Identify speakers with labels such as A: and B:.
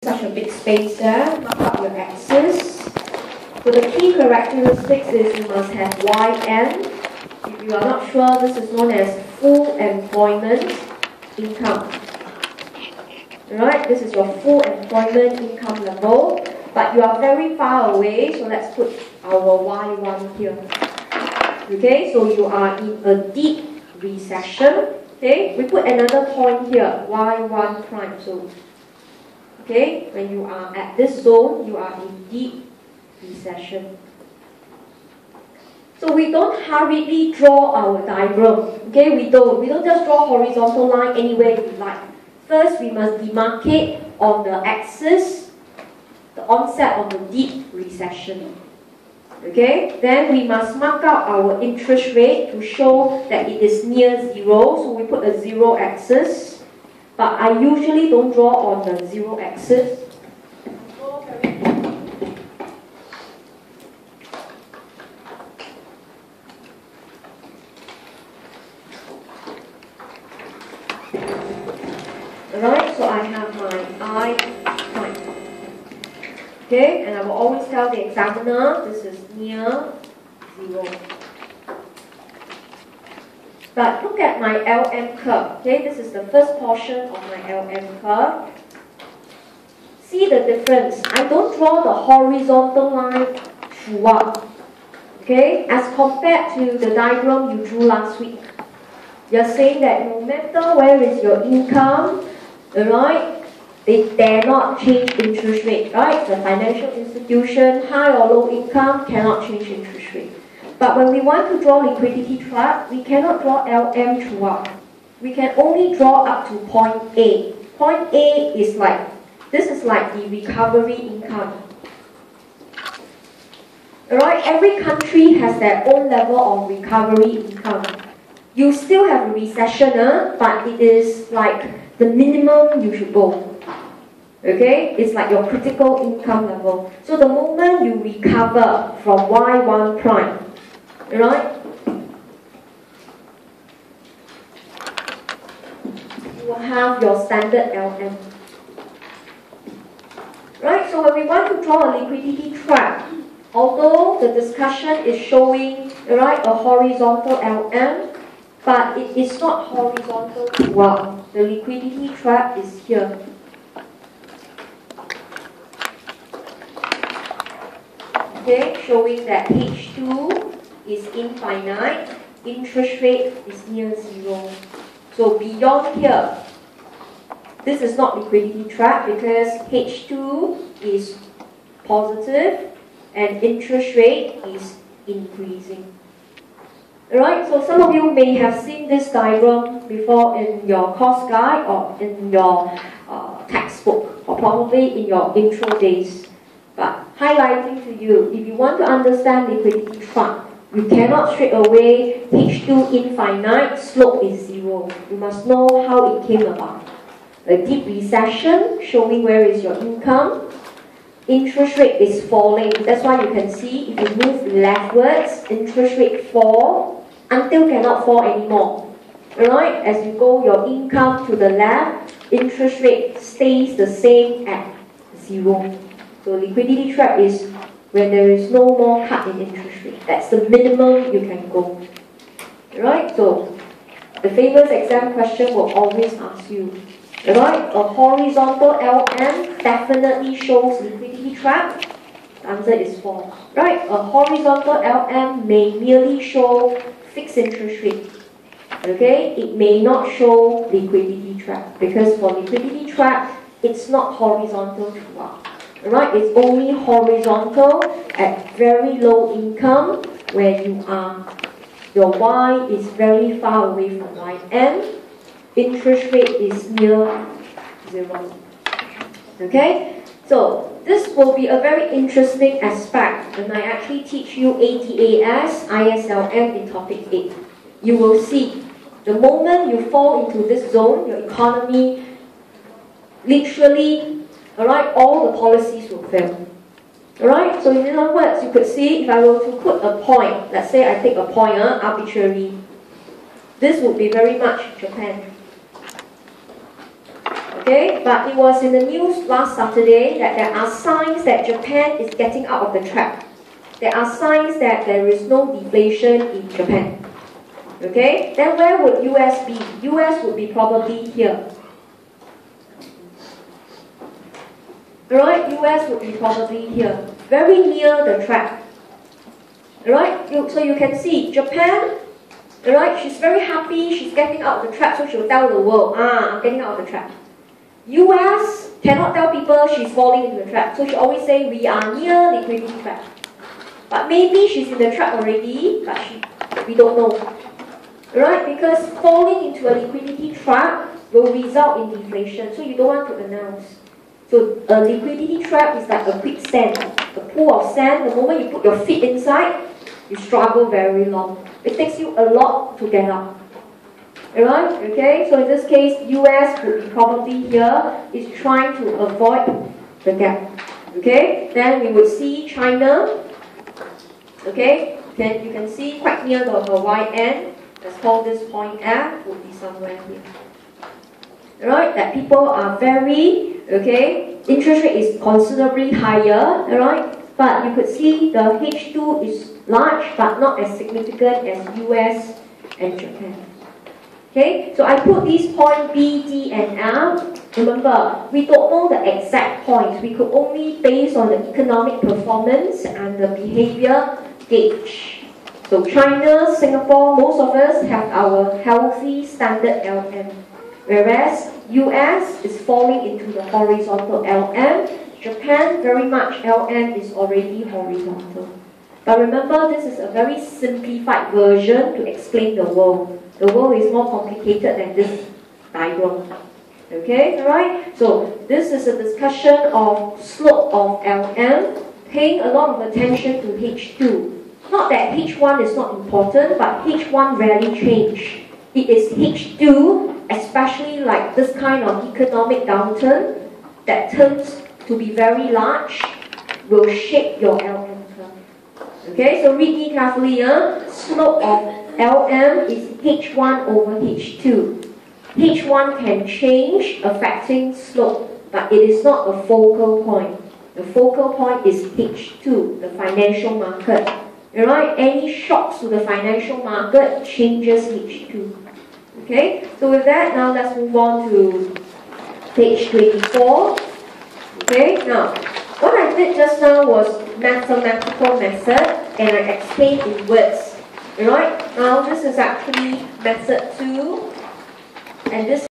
A: such a big space there, mark up your axis. So the key characteristics is you must have YN. If you are not sure, this is known as full employment income. Alright, this is your full employment income level, but you are very far away, so let's put our Y1 here. Okay, so you are in a deep recession. Okay, we put another point here, Y1 prime. So, okay, when you are at this zone, you are in deep recession. So we don't hurriedly draw our diagram. Okay, we don't just draw horizontal line anywhere you like. First, we must demarcate on the axis the onset of the deep recession. Okay, then we must mark out our interest rate to show that it is near zero. So we put a zero axis, but I usually don't draw on the zero axis. Alright, so I have my I prime. Okay, and I will always tell the examiner this is near zero. But look at my LM curve. Okay, this is the first portion of my LM curve. See the difference. I don't draw the horizontal line throughout. Okay, as compared to the diagram you drew last week. You're saying that no matter where is your income, alright, they dare not change interest rate, right? The financial institution, high or low income, cannot change interest rate. But when we want to draw liquidity trap, we cannot draw LM throughout. We can only draw up to point A. Point A is like, this is like the recovery income. Alright, every country has their own level of recovery income. You still have a recession, but it is like the minimum you should go. Okay, it's like your critical income level. So the moment you recover from Y1 prime, alright, you will have your standard LM. Right, so when we want to draw a liquidity trap, although the discussion is showing, right, a horizontal LM, but it is not horizontal throughout. The liquidity trap is here. Okay, showing that H2 is infinite, interest rate is near zero. So beyond here, this is not liquidity trap because H2 is positive and interest rate is increasing. Alright, so some of you may have seen this diagram before in your course guide or in your textbook or probably in your intro days. But highlighting to you, if you want to understand liquidity trap, you cannot straight away H2 infinite, slope is zero. You must know how it came about. A deep recession, showing where is your income. Interest rate is falling. That's why you can see if you move leftwards, interest rate fall until cannot fall anymore. Alright, as you go your income to the left, interest rate stays the same at zero. So liquidity trap is when there is no more cut in interest rate. That's the minimum you can go. Alright, so the famous exam question will always ask you, alright, a horizontal LM definitely shows liquidity trap. The answer is false. Right, a horizontal LM may merely show fixed interest rate. Okay, it may not show liquidity trap because for liquidity trap, it's not horizontal throughout. Right, it's only horizontal at very low income where you are, your Y is very far away from YN, interest rate is near zero. Okay, so this will be a very interesting aspect when I actually teach you ATAS, ISLM in topic 8. You will see the moment you fall into this zone, your economy literally, alright, all the policies will fail. Alright, so in other words, you could see if I were to put a point, let's say I take a point arbitrary, this would be very much Japan. Okay, but it was in the news last Saturday that there are signs that Japan is getting out of the trap. There are signs that there is no deflation in Japan. Okay, then where would US be? US would be probably here. Right, US would be probably here, very near the trap. Right, so you can see Japan. Right, she's very happy. She's getting out of the trap, so she'll tell the world, I'm getting out of the trap. US cannot tell people she's falling into the trap, so she always say we are near liquidity trap. But maybe she's in the trap already, but we don't know. Right, because falling into a liquidity trap will result in deflation, so you don't want to announce. So a liquidity trap is like a quicksand, a pool of sand. The moment you put your feet inside, you struggle very long. It takes you a lot to get up. Alright, okay, so in this case, US would be probably here, is trying to avoid the gap. Okay, then we would see China. Okay, then you can see quite near the Y-end. Let's call this point F, would be somewhere here. Alright, that people are very, okay, interest rate is considerably higher, alright, but you could see the H2 is large but not as significant as US and Japan. Okay, so I put these points B, D, and F. Remember, we don't know the exact points. We could only base on the economic performance and the behavior gauge. So China, Singapore, most of us have our healthy standard LM. Whereas US is falling into the horizontal LM. Japan, very much LM is already horizontal. But remember, this is a very simplified version to explain the world. The world is more complicated than this diagram. Okay, alright? So this is a discussion of slope of LM, paying a lot of attention to H2. Not that H1 is not important, but H1 rarely change. It is H2, especially like this kind of economic downturn that turns to be very large, will shape your LM curve. Okay, so read me carefully. Slope of LM is H1 over H2. H1 can change affecting slope, but it is not a focal point. The focal point is H2, the financial market. Alright, any shocks to the financial market changes H2. Okay, so with that, now let's move on to page 24. Okay, now, what I did just now was mathematical method, and I explained in words. Alright, now this is actually method 2, and this